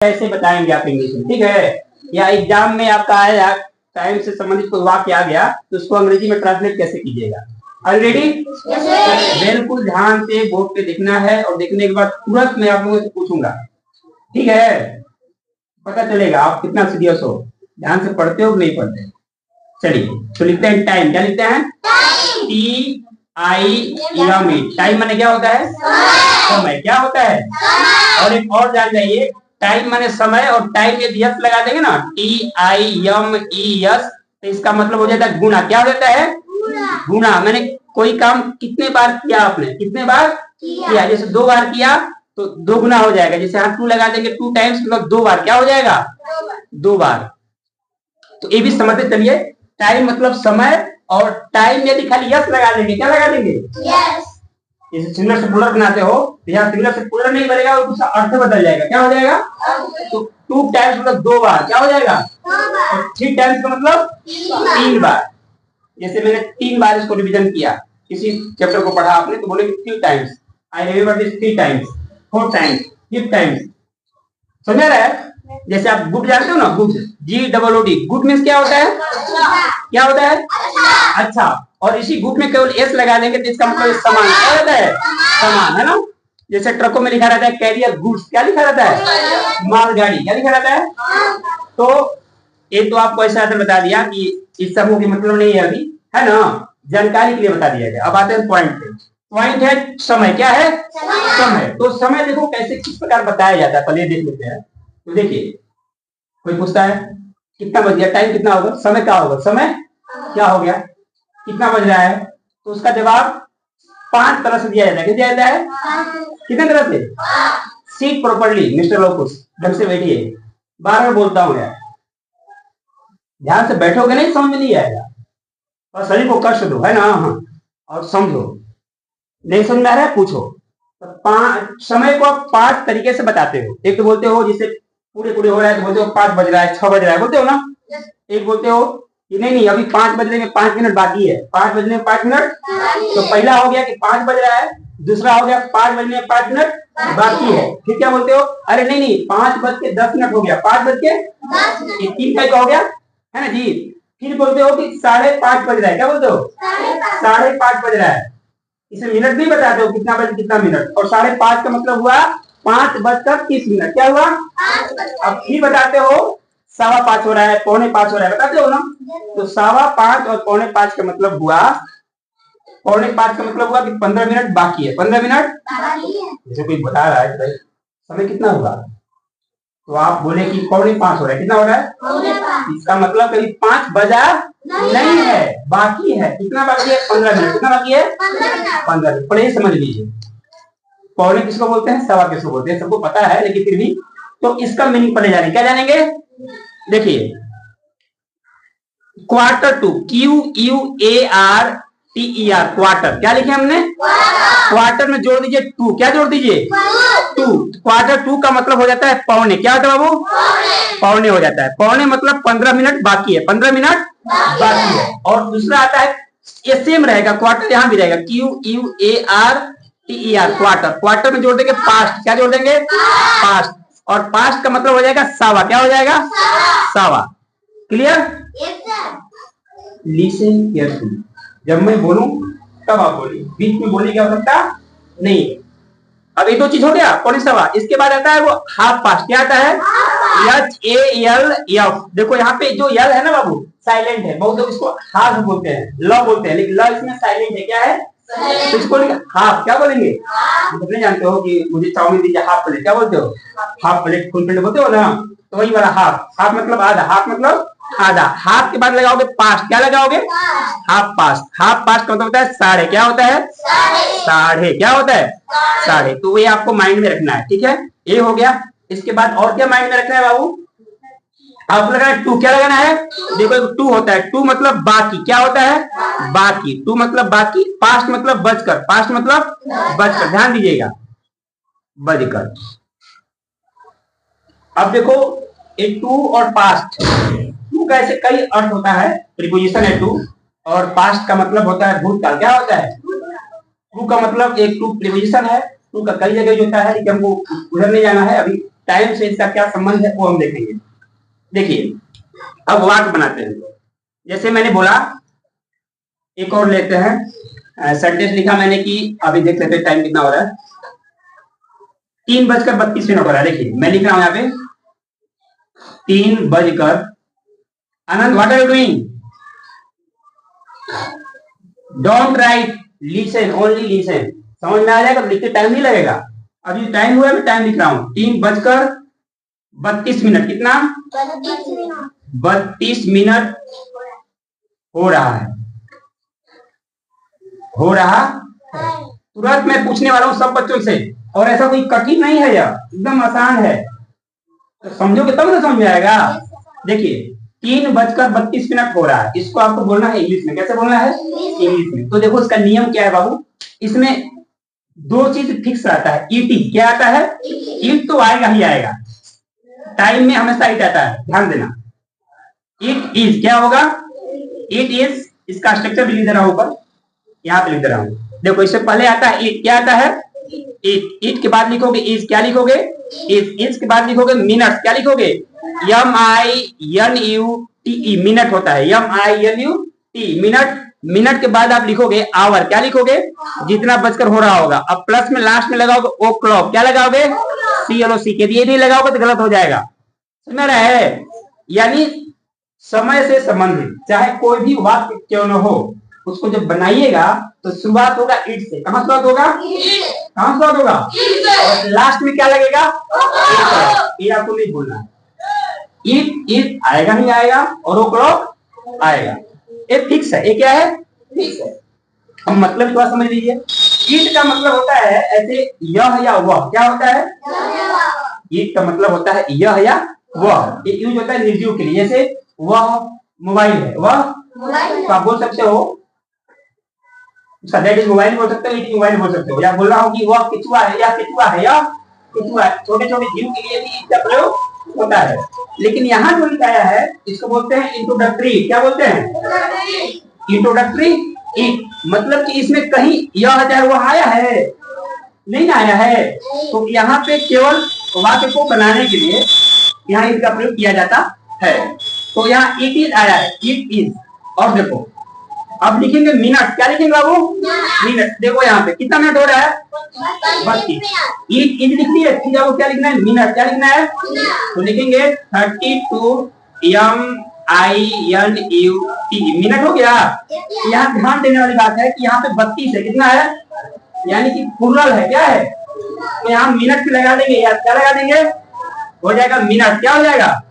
कैसे बताएंगे आप इंग्लिश में, ठीक है। या एग्जाम में आपका आया टाइम से संबंधित कोई वाक्य आ गया तो उसको अंग्रेजी में ट्रांसलेट कैसे कीजिएगा। ऑलरेडी बिल्कुल ध्यान से बोर्ड पे देखना है और देखने के बाद तुरंत मैं आप लोगों से पूछूंगा, ठीक है। पता चलेगा आप कितना सीरियस हो, ध्यान से पढ़ते हो कि नहीं पढ़ते। चलिए तो लिखते हैं टाइम। क्या लिखते हैं? TIME। टाइम माने क्या होता है? समय। क्या होता है? और एक और जान जाइए, टाइम माने समय और टाइम यदि यस लगा देंगे ना, TIMES, तो इसका मतलब हो जाता है गुना। क्या हो जाता है? गुना। मैंने कोई काम कितने बार किया आपने, कितने बार किया। जैसे 2 बार किया तो 2 गुना हो जाएगा। जैसे हम 2 लगा देंगे 2 टाइम्स, मतलब 2 बार। क्या हो जाएगा? 2 बार। तो ये भी समझते चलिए, टाइम मतलब समय, और टाइम यदि खाली यस लगा देंगे, क्या लगा देंगे? यस। जैसे सिंगुलर से प्लुरल बनाते हो, यहाँ सिंगुलर से प्लुरल नहीं बनेगा और उसका अर्थ बदल जाएगा। क्या हो जाएगा? तो 2 टाइम्स मतलब 2 बार। क्या हो जाएगा? 3 टाइम्स का मतलब 3 बार। जैसे मैंने 3 बार इसको रिवीजन किया, किसी चैप्टर को पढ़ा आपने, तो बोले 3 times I remember this, 3 times, 4 times, 5 times. समझ रहा है? जैसे आप गुड जानते हो ना, गुड, GOOD। गुड मीन्स क्या होता है? क्या होता है? अच्छा। और इसी गुड में केवल एस लगा देंगे तो इसका मतलब समान। क्या होता है? समान, है ना। जैसे ट्रकों में लिखा रहता है कैरियर गुड्स, क्या लिखा रहता है? मालगाड़ी। क्या लिखा रहता है? तो ये तो आपको ऐसा बता दिया कि इस समूह की मतलब नहीं है अभी, है ना, जानकारी के लिए बता दिया गया। अब आते हैं पॉइंट पे। पॉइंट है समय। क्या है? समय। तो समय देखो कैसे, किस प्रकार बताया जाता है, पहले देख लेते हैं। तो देखिए, कोई पूछता है कितना बज गया, टाइम कितना होगा, समय क्या होगा, समय क्या हो गया, कितना बज रहा है, तो उसका जवाब 5 तरह से दिया जाता है। क्या दिया जाता है? कितने तरह से? सीट प्रॉपर्ली मिस्टर लोकुस, ढंग से बैठिए, बार बार बोलता हूँ यार, ध्यान से बैठोगे नहीं समझ में नहीं आएगा, और शरीर को कष्ट दो, है ना, और समझो। नहीं समझ में आ रहा है पूछो। तो समय को आप 5 तरीके से बताते हो। एक तो बोलते हो जिसे पूरे पूरे हो रहा है तो बोलते हो 5 बज रहा है, 6 बज रहा है, बोलते हो ना। एक बोलते हो कि नहीं अभी 5 बजने में 5 मिनट बाकी है, 5 बजने में 5 मिनट। तो पहला हो गया कि 5 बज रहा है, दूसरा हो गया 5 बजने में 5 मिनट बाकी है। फिर क्या बोलते हो? अरे नहीं 5 बज के 10 मिनट हो गया, 5 बज के 3 टाइप का हो गया, है ना जी। फिर बोलते हो कि 5:30 बज रहा है। क्या बोलते हो? 5:30 बज रहा है। इसे मिनट नहीं बताते हो कितना बजे कितना मिनट, और 5:30 का मतलब हुआ 5:30 क्या हुआ? अब फिर बताते हो 5:15 हो रहा है, 4:45 हो रहा है, बताते हो ना। तो 5:15 और 4:45 का मतलब हुआ, 4:45 का मतलब हुआ कि 15 मिनट बाकी है, 15 मिनट जैसे कोई बता रहा है भाई समय कितना होगा, तो आप बोले कि 4:45 हो रहा है, कितना हो रहा है? इसका मतलब कभी 5 बजा नहीं है, बाकी है। कितना बाकी है? 15 मिनट। कितना बाकी है? 15 मिनट। पहले समझ लीजिए, पौने किसको बोलते हैं, सवा किसको बोलते हैं, सबको पता है, लेकिन फिर भी तो इसका मीनिंग पहले जानेंगे। क्या जानेंगे? देखिए, क्वार्टर टू, QUARTER, क्वार्टर। क्या लिखे हमने? क्वार्टर में जोड़ दीजिए 2। क्या जोड़ दीजिए? 2। क्वार्टर 2 का मतलब हो जाता है पौने। क्या होता है बाबू? पौने हो जाता है। पौने मतलब 15 मिनट बाकी है, 15 मिनट बाकी है। और दूसरा आता है, ये सेम रहेगा, क्वार्टर यहाँ भी रहेगा, QUARTER, क्वार्टर। क्वार्टर में जोड़ देंगे पास्ट। क्या जोड़ देंगे? पास्ट। और पास्ट का मतलब हो जाएगा सावा। क्या हो जाएगा? सावा। क्लियर? लिसन केयरफुली, जब मैं बोलूं तब आप बोलिए, बीच में बोलने की आवश्यकता नहीं। अब ये 2 चीज हो गया, पौने सवा। इसके बाद आता है वो हाफ पास्ट। क्या आता है? HALF। देखो यहाँ पे जो यल है ना बाबू, साइलेंट है। बहुत लोग इसको हाफ बोलते हैं, ल बोलते हैं, लेकिन ल इसमें साइलेंट है। क्या है? तो इसको हाफ। क्या बोलेंगे? आप नहीं जानते हो कि मुझे चाउमीन दीजिए हाफ प्लेट, क्या बोलते हो? हाफ प्लेट, फुल प्लेट बोलते हो ना, तो वही वाला हाफ। हाफ मतलब आधा, हाफ मतलब आधा। हाफ के बाद लगाओगे पास्ट। क्या लगाओगे? Half past. हाफ पास्ट का मतलब होता है साढ़े। क्या होता है? साढ़े। क्या होता है? साढ़े। तो ये आपको माइंड में रखना है, ठीक है। ये हो गया। इसके बाद और क्या माइंड में रखना है बाबू? आपको लगाना है 2। क्या लगाना है? देखो 2 होता है, 2 मतलब बाकी। क्या होता है? बाकी। 2 मतलब बाकी। पास्ट मतलब बचकर। पास्ट मतलब बचकर। ध्यान दीजिएगा, बचकर। अब देखो ये 2 और पास्ट, 2 का ऐसे कई अर्थ होता है, प्रीपोजिशन है 2, और पास्ट का मतलब होता है भूतकाल। क्या होता है? 2 का मतलब एक 2 प्रीपोजिशन है, 2 का कई जगह होता है, लेकिन हमको उधर नहीं जाना है अभी, टाइम से इसका क्या संबंध है वो हम देखेंगे। देखिए अब वाक्य बनाते हैं। जैसे मैंने बोला, एक और लेते हैं। सेंटेंस लिखा मैंने कि अभी देख लेते हैं टाइम कितना हो रहा है। 3:32 हो रहा है। देखिए मैं लिख रहा हूं यहाँ पे 3 Anand what are you doing? Don't write, listen, only listen. समझ में आ जाएगा तो लिखते टाइम नहीं लगेगा। अभी टाइम हुआ है, मैं टाइम लिख रहा हूं 3:32। कितना? 32 मिनट हो रहा है। हो रहा है। तुरंत मैं पूछने वाला हूं सब बच्चों से, और ऐसा कोई कठिन नहीं है, यह एकदम आसान है। तो समझोगे तब ना समझ में आएगा। देखिए 3:32 हो रहा है, इसको आपको बोलना है इंग्लिश में। कैसे बोलना है? इंग्लिश में। तो देखो इसका नियम क्या है बाबू, इसमें दो चीज फिक्स आता है। ईटी क्या आता है? इट तो आएगा ही आएगा, टाइम में हमेशा इट आता है, ध्यान देना। इट इज क्या होगा? It is. इसका स्ट्रक्चर भी लिख दे रहा हूं ऊपर, यहाँ पे लिख दे रहा हूं। देखो इससे पहले आता है इट। क्या आता है? इट। इट के बाद लिखोगे इज। क्या लिखोगे? इज के बाद लिखोगे मिनट। क्या लिखोगे? MINUTE, मिनट होता है। MINUT minute. मिनट के बाद आप लिखोगे आवर। क्या लिखोगे? जितना बजकर हो रहा होगा। अब प्लस में लास्ट में लगाओगे ओ क्लॉक। क्या लगाओगे? CLOC के। ये नहीं लगाओगे तो गलत हो जाएगा, समझ रहा है? यानी समय से संबंधित चाहे कोई भी वाक्य क्यों न हो, उसको जब बनाइएगा तो शुरुआत होगा इट से। कहां शुरुआत होगा? कहां शुरुआत होगा? और लास्ट में क्या लगेगा? ये आपको नहीं भूलना। इट इज आएगा नहीं आएगा, और ओ क्लॉक आएगा। ये फिक्स है। ये क्या है? फिक्स है। अब मतलब थोड़ा समझ लीजिए। इट का मतलब होता है ऐसे यह या वह। क्या होता है? इट का मतलब होता है यह या वह। ये यूज होता है निर्जीव के लिए। जैसे वह मोबाइल है, वह तो आप बोल सकते हो उसका दैट इज मोबाइल बोल सकते हो, इट इज मोबाइल बोल सकते हो, या बोल रहा हूं कि वह केचुआ है या केचुआ है या केचुआ है। छोटे छोटे जीव के लिए भी इसका प्रयोग होता है। लेकिन यहाँ जो लिखाया है इसको बोलते हैं इंट्रोडक्टरी। क्या बोलते हैं? Introductory it. मतलब कि इसमें कहीं यह चाहे वह आया है? नहीं आया है। तो यहाँ पे केवल वाक्य को बनाने के लिए यहाँ इसका प्रयोग किया जाता है। तो यहाँ इट इज आया है, इट इज। और देखो अब लिखेंगे मिनट। क्या लिखेंगे बाबू? मिनट। देखो यहाँ पे कितना मिनट हो रहा है? 32। इट इज लिख लिया, फिर आपको क्या लिखना है? मिनट। क्या लिखना है? तो लिखेंगे 32 MINUT मिनट हो गया। यहाँ ध्यान देने वाली बात है कि यहाँ पे 32 है। कितना है? यानी कि प्लुरल है। क्या है? तो यहाँ मिनट भी लगा देंगे या क्या लगा देंगे? हो जाएगा मिनट। क्या हो जाएगा?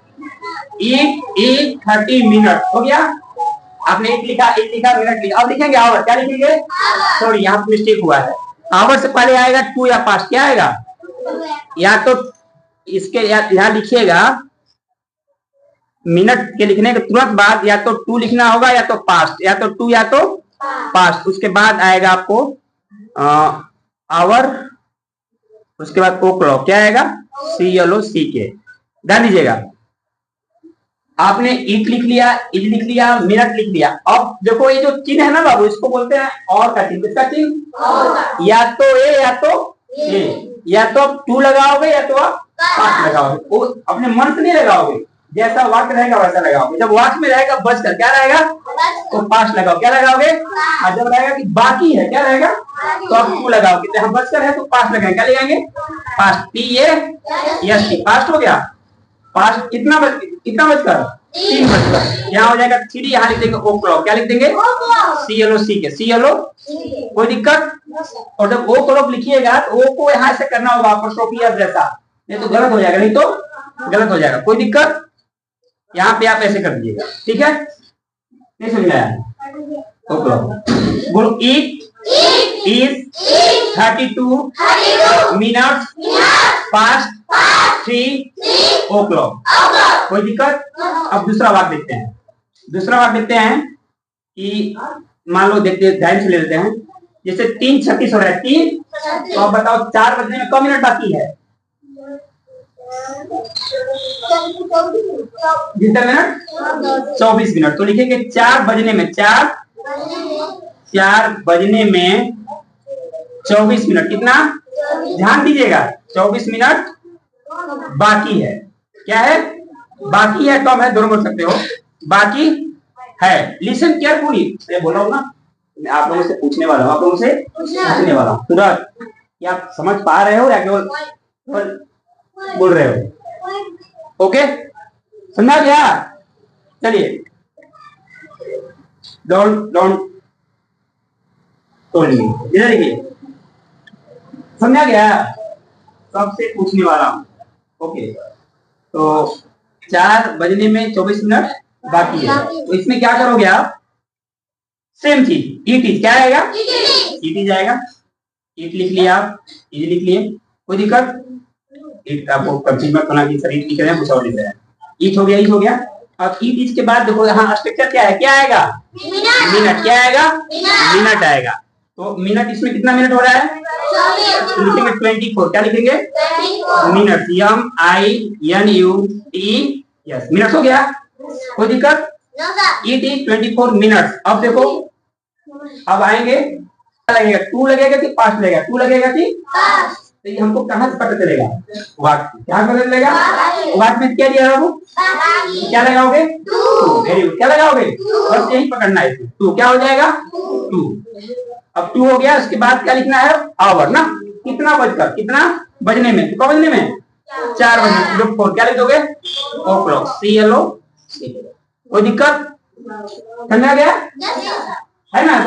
It is 30 minute. हो गया। आपने इट लिखा, मिनट लिखा। अब लिखेंगे आवर। क्या लिखेंगे? सॉरी यहाँ पे मिस्टेक हुआ है। आवर से पहले आएगा टू या पास्ट। क्या आएगा? या तो इसके यहाँ लिखिएगा मिनट के लिखने के तुरंत बाद या तो टू लिखना होगा या तो पास्ट, या तो टू या तो पास्ट। उसके बाद आएगा आपको आवर, उसके बाद ओ क्लॉक। क्या आएगा? CLOCK। ध्यान दीजिएगा, आपने इट लिख लिया, इज लिख लिया, मिनट लिख लिया। अब देखो ये जो चिन्ह है ना बाबू, इसको बोलते हैं और का चिन्ह। किसका चिन्ह? या तो ए या तो ए। या तो आप टू लगाओगे या तो आप पास्ट लगाओगे। वो अपने मन से नहीं लगाओगे, जैसा वाक्य रहेगा वैसा लगाओगे। जब वाक्य में रहेगा बचकर, क्या रहेगा? तो पास्ट लगाओ। क्या लगाओगे? और जब रहेगा कि बाकी है, क्या रहेगा? तो आप टू लगाओगे। हम बचकर है तो पास्ट लगाएंगे। क्या लगाएंगे? पास्ट। PAST पास्ट हो गया। पास्ट कितना बचकर? 3 बचकर। यहाँ हो जाएगा 3। यहाँ लिख देंगे ओ क्लॉक। क्या लिख देंगे? CLOCK। CLO। कोई दिक्कत? और जब ओ क्लॉक लिखिएगा तो ओ को यहाँ से करना होगा अपोस्ट्रोफी एफ जैसा, नहीं तो गलत हो जाएगा। नहीं तो गलत हो जाएगा। कोई दिक्कत? यहाँ पे आप ऐसे कर दीजिएगा। ठीक है? नहीं समझ आया? ओ क्लॉक बोलो। It is 32 minute past 3 o'clock. कोई दिक्कत? अब दूसरा वाक्य देखते हैं। दूसरा वाक्य देखते हैं कि मान लो देखते ध्यान से ले लेते हैं। जैसे 3:36 हो रहा है। 3 तो अब बताओ 4 बजने में कम मिनट बाकी है? जितना मिनट? 24 मिनट। तो लिखेंगे 4 बजने में 4 बजने में 24 मिनट। कितना? ध्यान दीजिएगा 24 मिनट बाकी है। क्या है? बाकी है, कम है, दोनों बोल सकते हो। बाकी है। लिसन केयरफुली, मैं बोला हूं ना, मैं आप लोगों से पूछने वाला हूं, आप लोगों से पूछने वाला हूं तुरंत। क्या आप समझ पा रहे हो या केवल बोल रहे हो? ओके, समझा गया? चलिए, डोंट डोंट टोल्ड मी, इधर देखिए, समझा गया? सबसे पूछने वाला हूं। ओके, तो 4 बजने में 24 मिनट बाकी है, तो इसमें क्या करोगे आप? सेम चीज, ईट इज क्या आएगा? ईट इज आएगा। ईट लिख लिया आप, इज लिख लिए, कोई दिक्कत? ईट आपको कंफ्यूज मत होना कि सर ईट लिख रहे हैं, कुछ और लिख रहे हैं। ईट हो गया, ईट हो गया। अब ईट इज के बाद देखो यहाँ स्ट्रक्चर क्या है? क्या आएगा? मिनट। क्या आएगा? मिनट आएगा। तो मिनट, इसमें कितना मिनट हो रहा है? तो लिखेंगे 24। क्या लिखेंगे? मिनट, MINUT, यस, मिनट हो गया। कोई दिक्कत? It is 24 minutes. अब देखो, अब आएंगे, क्या लगेगा? 2 लगेगा कि 5 लगेगा? 2 लगेगा कि 5? तो ये हमको कहां से पता चलेगा? वाक्य क्या पता चलेगा? वाक्य में क्या दिया है? क्या लगाओगे? 2। वेरी गुड, क्या लगाओगे? बस यही पकड़ना है। 2 क्या हो जाएगा? 2। अब 2 हो गया, उसके बाद क्या लिखना है? आवर ना, कितना बजकर, कितना बजने में, कितना बजने में? 4 बजने। 4 क्या लिख दोगे? ओ क्लॉक, CLO। कोई दिक्कत? समझा गया? है ना?